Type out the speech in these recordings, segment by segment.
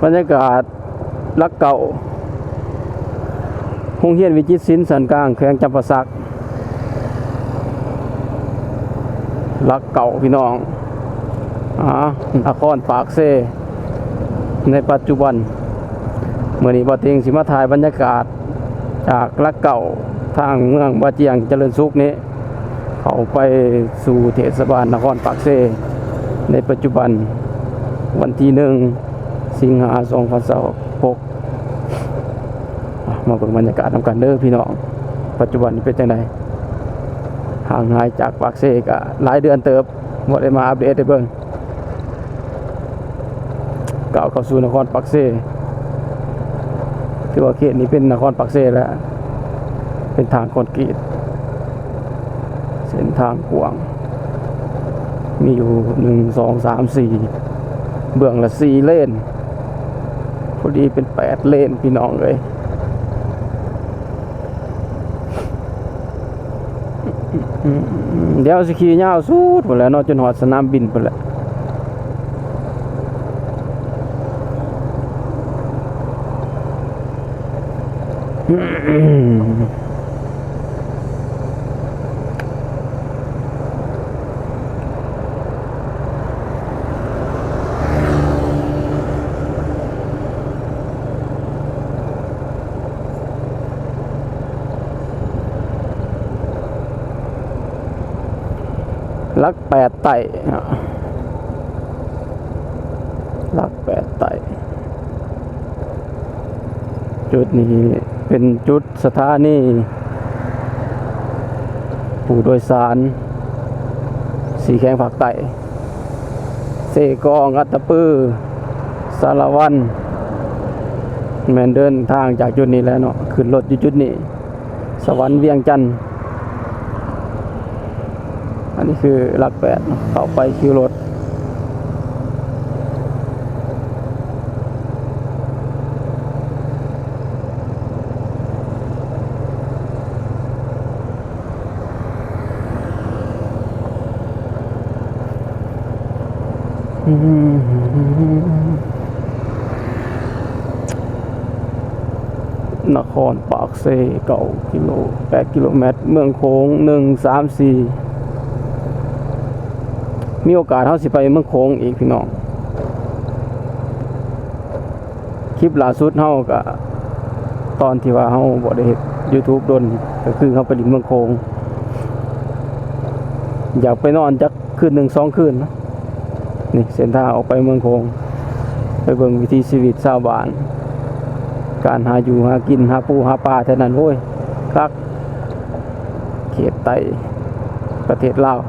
บรรยากาศลักเก่าโรงเรียนวิจิตรศิลป์สันกลางแขวงจำปาสักลักเก่าพี่น้องนครปากเซในปัจจุบันเมื่อนี้บ่เตียงสิมาถ่ายบรรยากาศจากลักเก่าทางเมืองบ่เจียงเจริญสุขนี้เข้าไปสู่เทศบาลนครปากเซในปัจจุบันวันที่1 สิงหาคม 2026มาเบิ่งบรรยากาศนำกันเด้อพี่น้องปัจจุบันนี้เป็นจังไดห่างหายจากปากเซก็หลายเดือนเติบบ่ได้มาอัปเดตให้เบิ่งก้าวเข้าสู่นครปากเซถือว่าเขตนี้เป็นนครปากเซแล้วเป็นทางคอนกรีตเส้นทางกว้างมีอยู่1 2 3 4เบื้องละ4เลนพอดีเป็น8เลนพี่น้องเลยเดี๋ยวสิขี่ยาวสุดพุ่นแหล้วเนาะจนฮอดสนามบินพุ่นแหละลัก8ไต่ลัก8ไต่จุดนี้เป็นจุดสถานีผู้โดยสารสีแขงภาคใต้เสกองอัตตปือสารวันแม่นเดินทางจากจุดนี้แล้วเนาะขึ้นรถอยู่จุดนี้สวรรค์เวียงจันทร์อันนี้คือหลัก8เข้าไปคิวรถนครปากเซ9 กิโล 8 กิโลเมตรเมืองโขง1 3 4มีโอกาสเฮาสิไปเมืองโขงอีกพี่น้องคลิปล่าสุดเฮาก็ตอนที่ว่าเฮาบ่ได้เฮ็ด YouTube ดนก็คือเฮาไปลินเมืองโขงอยากไปนอนจักคืน1 2 คืนนะนี่เส้นทางออกไปเมืองโขงไปเบิ่งวิถีชีวิตชาวบ้านการหาอยู่หากินหาปูหาปลาแถวนั้นโว้ยคักเขตไต้ประเทศลาว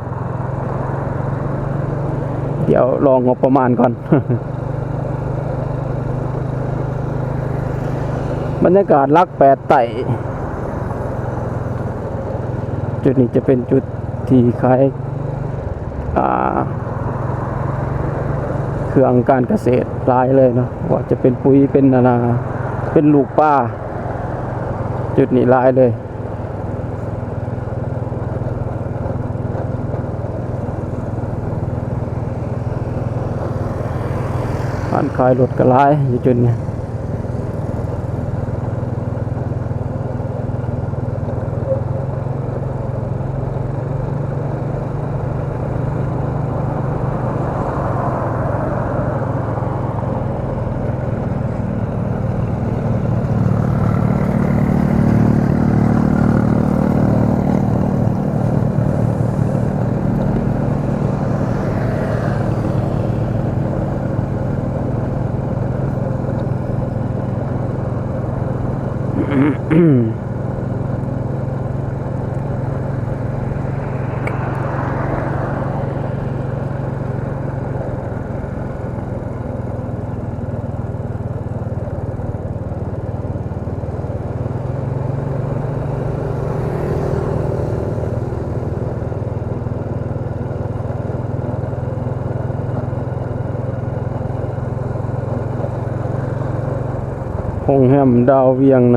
เดี๋ยวลองงบประมาณก่อน บรรยากาศลัก8ไต่จุดนี้จะเป็นจุดที่คล้ายเครื่องการเกษตรหลายเลยเนาะว่าจะเป็นปุ๋ยเป็นนาเป็นลูกป้าจุดนี้หลายเลยร้านขายรถก็หลายอยู่จุดนี้โรงแรมดาวเวียง1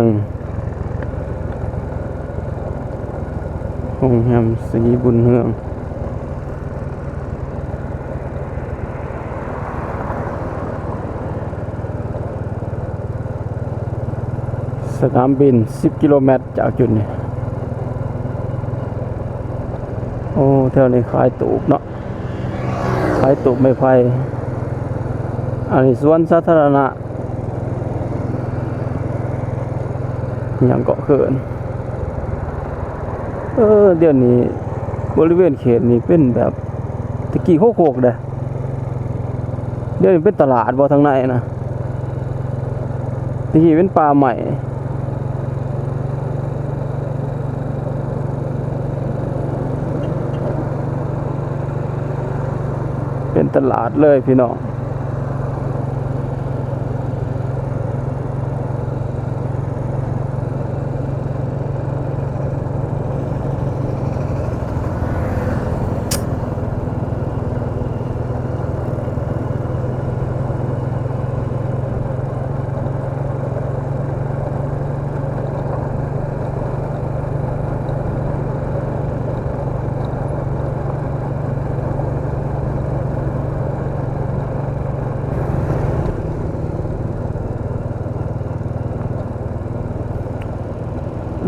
โรงแรมศรีบุญเฮือง สนามบิน10 กิโลเมตรจากจุดนี้โอ้แถวนี้ขายตูบเนาะขายตูบไม้ไผ่อันนี้สวนสาธารณะอย่างเกาะเขินเดี๋ยวนี้บริเวณเขตนี้เป็นแบบตะกี้โคกๆเด้เดี๋ยวนี้เป็นตลาดบ่ทางในนะตะกี้เป็นป่าใหม่เป็นตลาดเลยพี่น้อง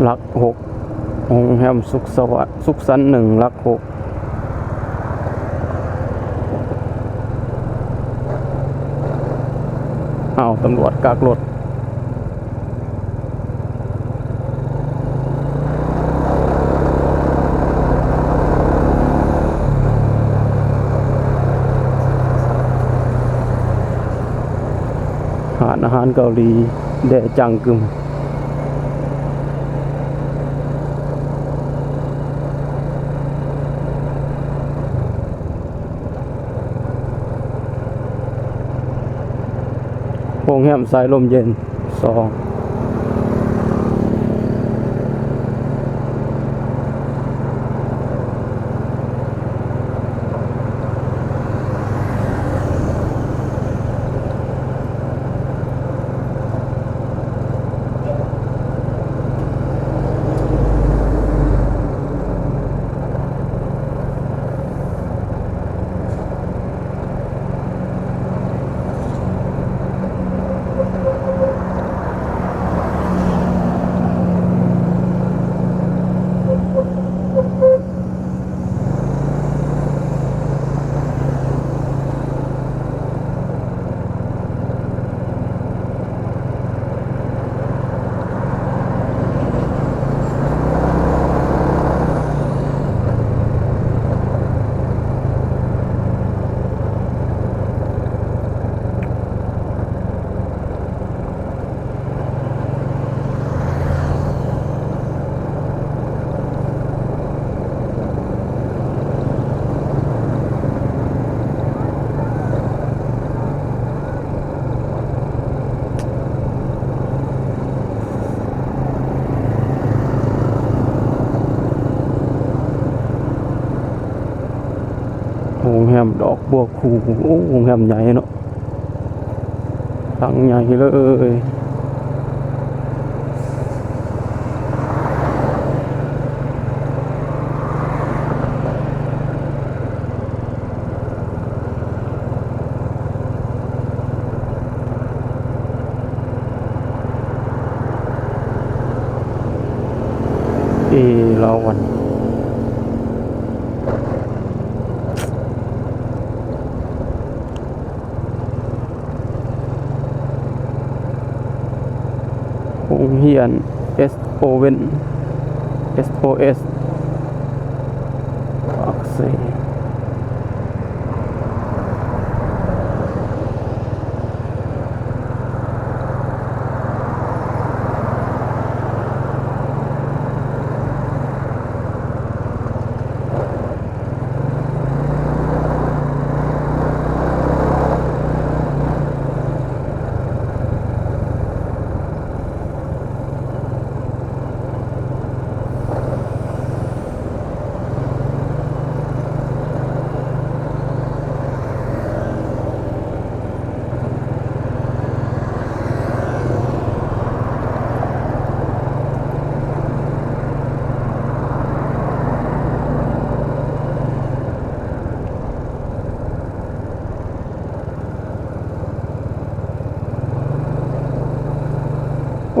หลัก6โรงแรมสุขสวัสดิ์สุขสันต์1หลัก6อ้าวตำรวจกากรถอาหารเกาหลีแดจังกึมโรงแรมสายลมเย็น2โรงแรมดอกบัวคูโอ้โรงแรมใหญ่เนาะหลังใหญ่เลยเราวันโรงเรียน SOS ปากเซ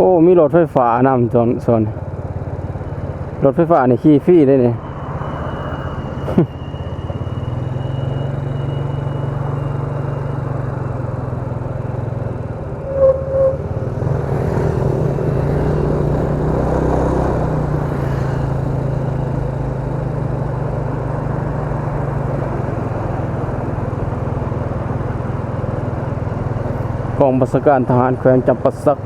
อ้มีรถไฟฟ้านำโซนรถไฟฟ้านี่ขี่ฟรีได้นี่กองบัญชาการทหารแขวงจำปาสัก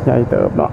ใหญ่เติบเนาะ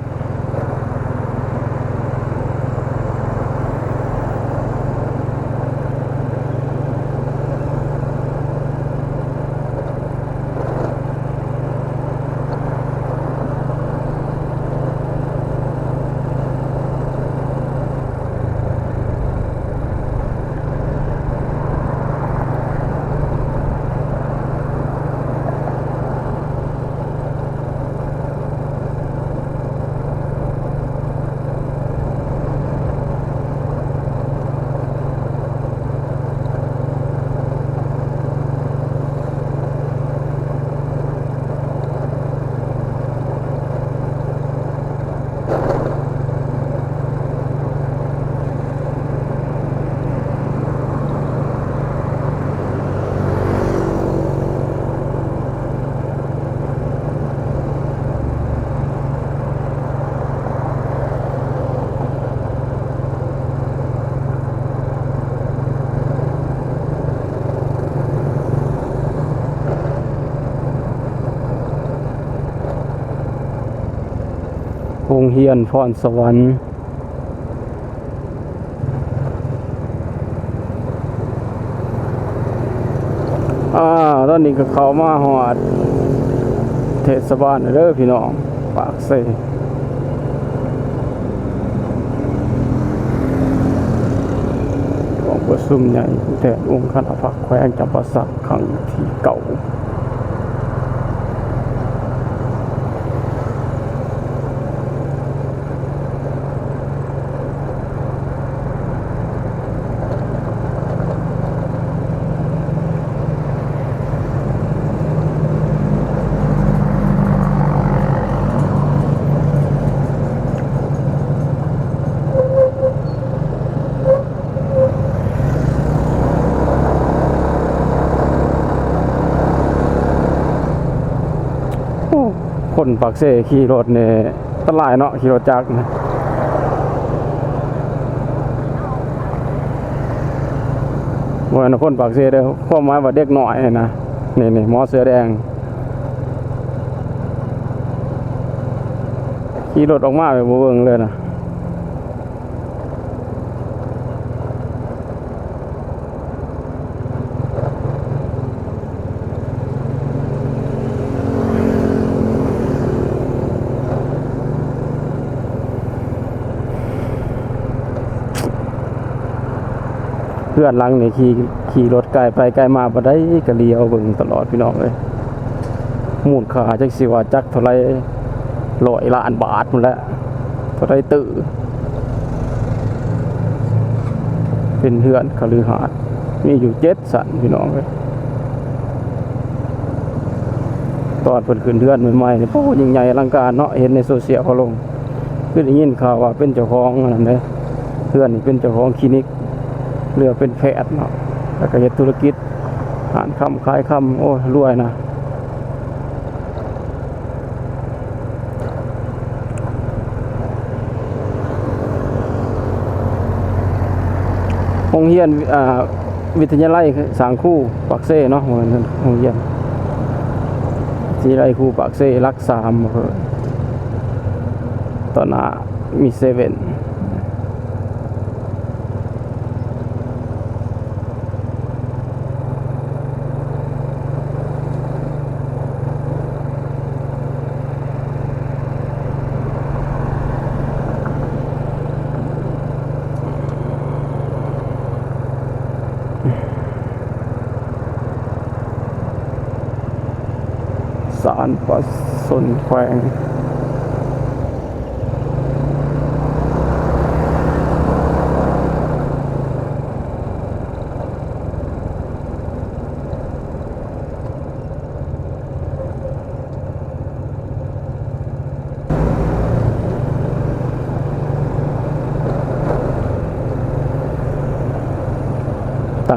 โรงเรียนพรสวรรค์ตอนนี้ก็เข้ามาฮอดเทศบาลเด้อพี่น้องปากเซ่ของประชุมใหญ่ผู้แทนองค์คณะพรรคแขวงจำปาสักครั้งที่เก่าคนปากเซ่ขี่รถเนี่ยตลายเนาะขี่รถจักรนะว่านะคนปากเซ่เด้อความหมายว่าเด็กหน่อยนะนี่หมอเสื้อแดงขี่รถออกมาแบบบ่เบิ่งเลยนะเพื่อนหลังนี่ขี่รถไกลไปไกลมาบ่ได้ก็เลี้ยวเบิ่งตลอดพี่น้องเอ้ยมูลค่าจักสิว่าจักเท่าไหร่100 ล้านบาทพุ่นแหละเท่าไหร่ตื้อเป็นเฮือนคฤหาสน์มีอยู่7 สันพี่น้องเอ้ยตอนเพิ่นขึ้นเฮือนใหม่ๆนี่โอ้ยิ่งใหญ่อลังการเนาะเห็นในโซเชียลเขาลงคือได้ยินข่าวว่าเป็นเจ้าของนั่นเด้เฮือนนี่เป็นเจ้าของคลินิกเรือเป็นแพทย์เนาะแล้วก็เฮ็ดธุรกิจหารคำขายคำโอ้รวยนะโรงเรียนวิทยาลัยสังคู่ปากเซ่เนาะโรงเรียนวิทยาลัยครูปากเซ่รัก3ตอนหน้ามีเซเว่นศาลประสนแขวง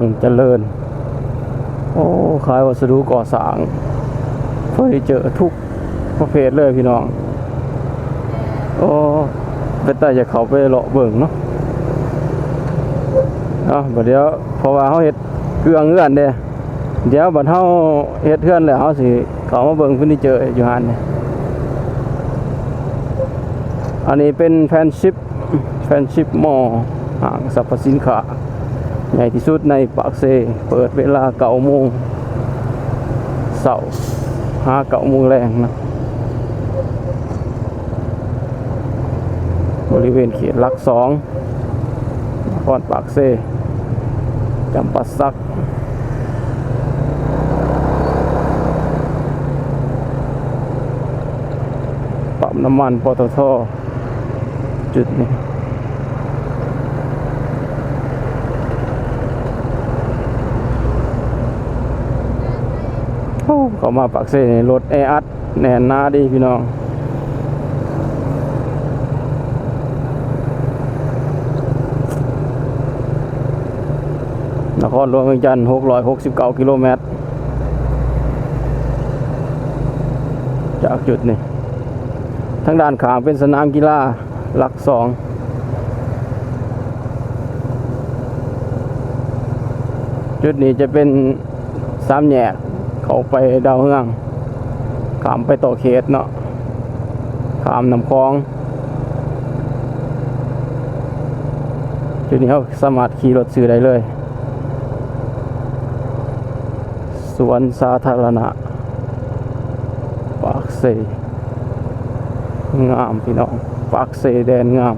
งเจริญโอ้ขายวัสดุก่อสร้างเฟอร์นิเจอร์ทุกประเภทเลยพี่น้องโอ้เป็นแต่จะเข้าไปเลาะเบิ่งเนาะบัดเดี๋ยวเพราะว่าเฮาเฮ็ดเครื่องเฮือนเด้เดี๋ยวบัดเฮาเฮ็ดเฮือนแล้วเฮาสิเข้ามาเบิ่งเฟอร์นิเจอร์อยู่หั่นนี่อันนี้เป็นแฟนชิปมอห้างสรรพสินค้าใหญ่ที่สุดในปากเซเปิดเวลา9 โมงเช้าหา9 โมงแรงนะบริเวณเขตหลัก2นครปากเซจำปาสักปั๊มน้ำมันปตท.จุดนี้เข้ามาปากเซ่รถแออัดแน่นหนาดีพี่น้องนครหลวงเวียงจันทร์669 กิโลเมตรจากจุดนี้ทางด้านข้างเป็นสนามกีฬาหลัก 2จุดนี้จะเป็น3 แยกเข้าไปดาวเฮืองข้ามไปต่อเขตเนาะข้ามน้ำคลองจุดนี้เขาสามารถขี่รถซื้อได้เลยสวนสาธารณะปากเซงามพี่น้องปากเซแดนงาม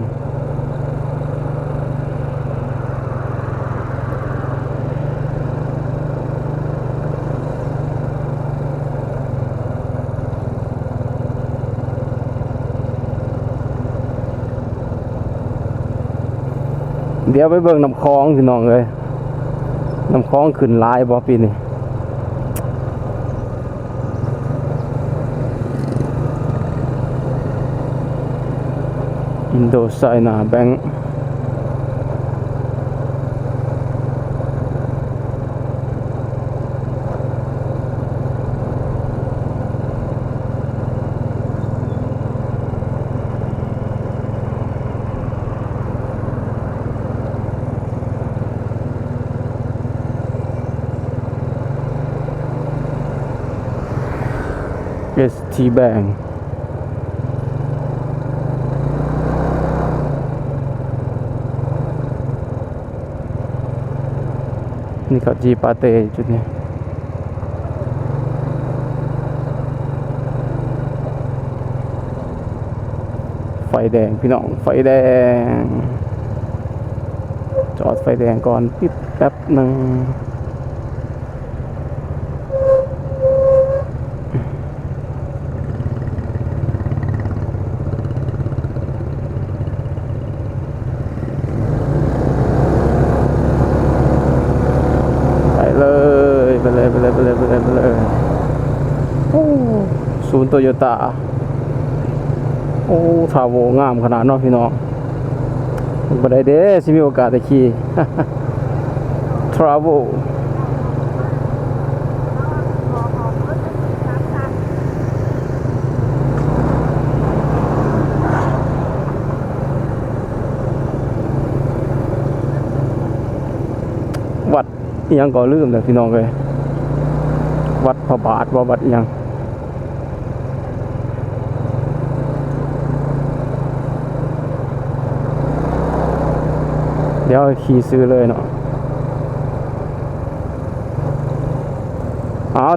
เดี๋ยวไปเบิ่งน้ำคลองพี่น้องเลยน้ำคลองขึ้นหลายบ่ปีนี้อินโดไซนาแบงค์ST Bank นี่เขาจีปาเต้จุดนี้ไฟแดงพี่น้องไฟแดงจอดไฟแดงก่อนปิดแป๊บหนึ่งไปเลยศูนย์โตโยต้าโอ้ทาวโวงามขนาดเนาะพี่น้องบ่ได้เด้สิมีโอกาสได้ขี่ ทราโววัดอีหยังก็ลืมแล้วพี่น้องเอ้ยวัดพระบาทวัดอีหยังเดี๋ยวขี่ซื้อเลยเนาะ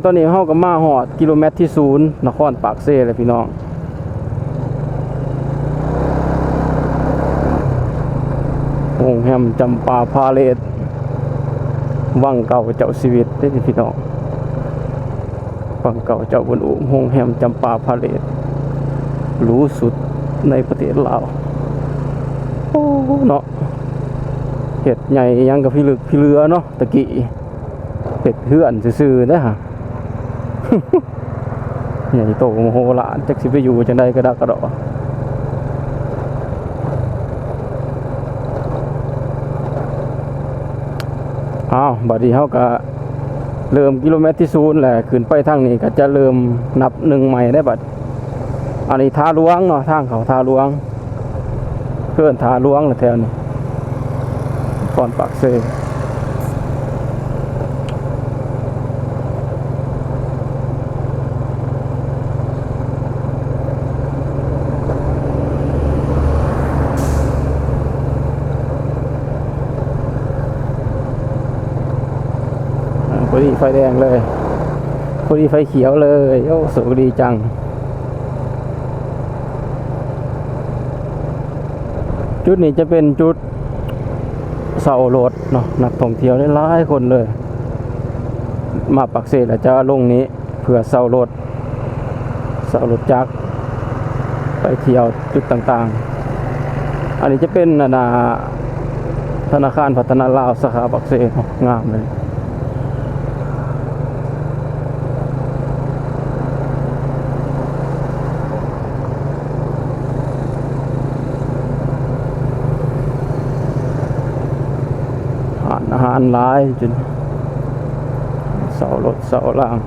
ตอนนี้เฮาก็มาฮอดกิโลเมตรที่0นครปากเซ่เลยพี่น้องโรงแรมจำปาพาเลสวังเก่าเจ้าชีวิตได้พี่น้องวังเก่าเจ้าบนอุโรงแรมจำปาพาเลสหรูสุดในประเทศลาวโอ้เนาะเห็ดใหญ่ยังกับพี่ลึกพี่เรือเนาะตะกี้เห็ดเฮือนซื่อๆนะฮะ ใหญ่โตโมโหลานจักสิไปอยู่จังใดกระดากระดอ บัดนี้เฮาก็เริ่มกิโลเมตรที่ศูนย์แหละขึ้นไปทางนี้ก็จะเริ่มนับหนึ่งใหม่ได้บัดอันนี้ท่าหลวงเนาะทางเขาท่าหลวงเพื่อนท่าหลวงแถวนี้ก่อนปากเซพอดีไฟแดงเลยพอดีไฟเขียวเลยโอ้สวยดีจังจุดนี้จะเป็นจุดเสารถเนาะนักท่องเที่ยวได้หลายคนเลยมาปักเสแล้วจะลงนี้เพื่อเสารถจักรไปเที่ยวจุดต่างๆอันนี้จะเป็นธนาคารพัฒนาลาวสาขาปักเสงามเลยอาหารหลายจนเสารถเสาล่าง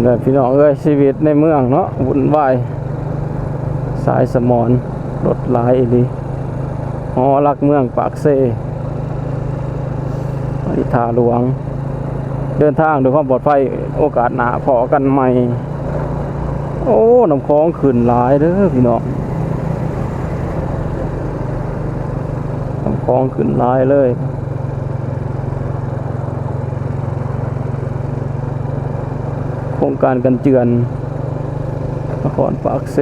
เนี่ยพี่น้องเอ้ยชีวิตในเมืองเนาะวุ่นวายสายสมอนรถหลายอีหลีหอลักเมืองปากเซอิทาหลวงเดินทางด้วยความปลอดภัยโอกาสหน้าพอกันใหม่โอ้น้ำคลองขึ้นหลายเด้อพี่น้องน้ำคลองขึ้นหลายเลยโครงการกันเจือนนครปากเซ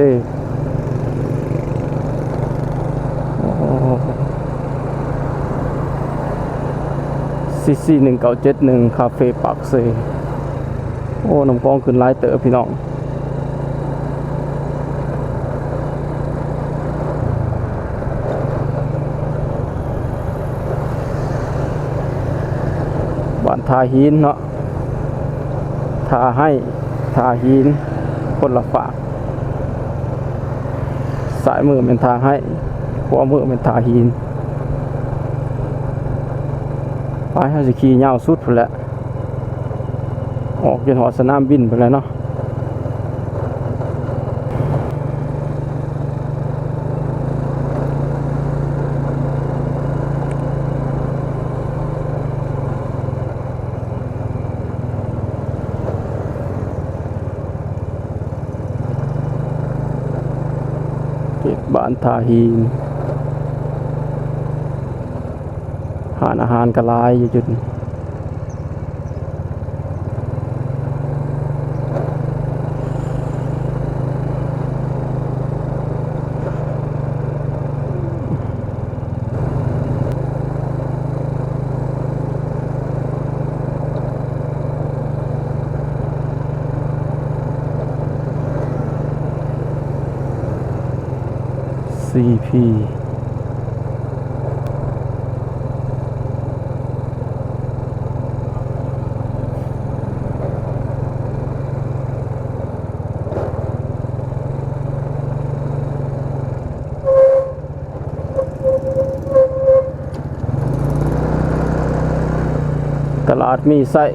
CC 1971คาเฟ่ปากเซโอ้น้ำคลองขึ้นหลายเต๋อพี่น้องบ้านทาหินเนาะทาให้ทาหินคนละฝากสายมือเป็นทาให้ขวามือเป็นทาหินไปให้สิขี่ยาวสุดพุ่นแหละออกจนหอสนามบินไปแล้วเนาะบ้านทาฮีนหาอาหารกระลายอยู่จุดCP ตลาดมีไส้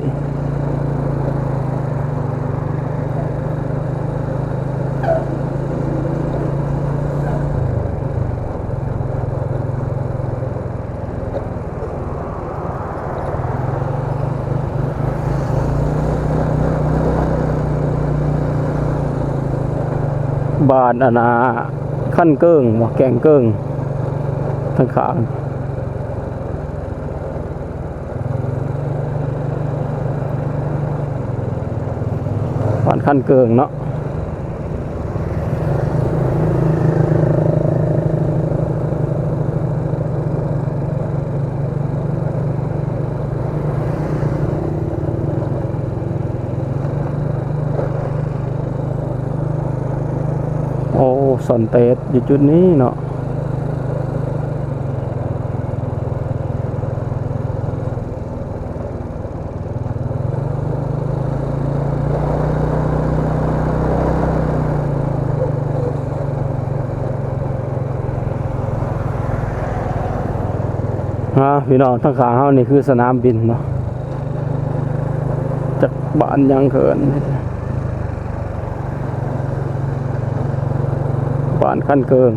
บ้านขั้นเกิ้งแกงเกิ้งทั้งขางบ้านขั้นเกิ้งเนาะโอ้สอนเตดอยู่จุดนี้เนาะ พี่น้องทางขาเฮานี่คือสนามบินเนาะจากบ้านยังเขินบ้านขั้นเกิง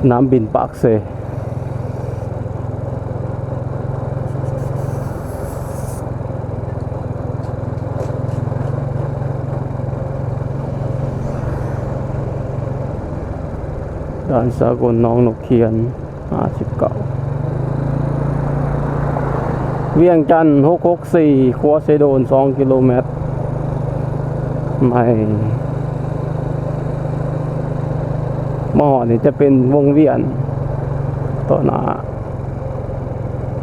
สนามบินปากเซด่านสากลหนองนกเขียน59เวียงจันทร์664คัวเซโดน2กิโลเมตรไม่มอนี่จะเป็นวงเวียนต่อหน้า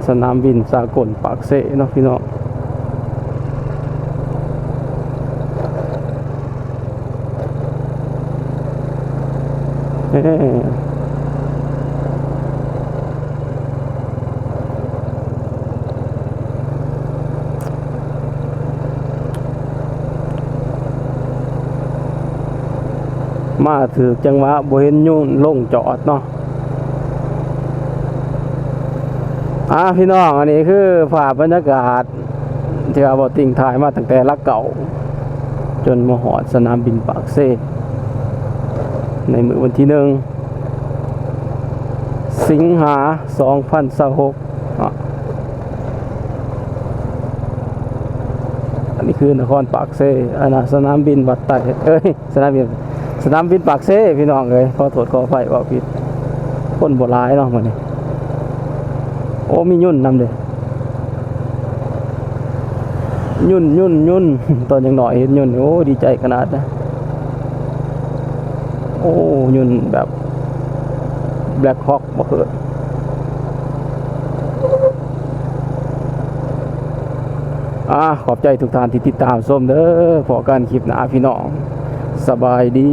สนามบินสากลปากเซเนาะพี่น้องมาถือจังหวะบ่เห็นยุ่นลงจอดเนาะพี่น้องอันนี้คือภาพบรรยากาศที่ว่าบ่ติงถ่ายมาตั้งแต่ลักเก่าจนมาหอดสนามบินปากเซในมื้อวันที่1สิงหา2026อันนี้คือนครปากเซอันน่ะสนามบินวัดไต่สนามบินปากเซพี่น้องเอ้ยขอโทษขออภัยว่าผิดคนบ่หลายเนาะมื้อนี้โอ้มียุ่นนำเด้ยุ่นตอนยังหน่อยเห็นยุ่นโอ้ดีใจขนาดนะโอ้ยุ่นแบบแบล็คฮอคบ่เคยขอบใจทุกท่านที่ติดตามชมเด้อพอกันคลิปหน้าพี่น้องสบายดี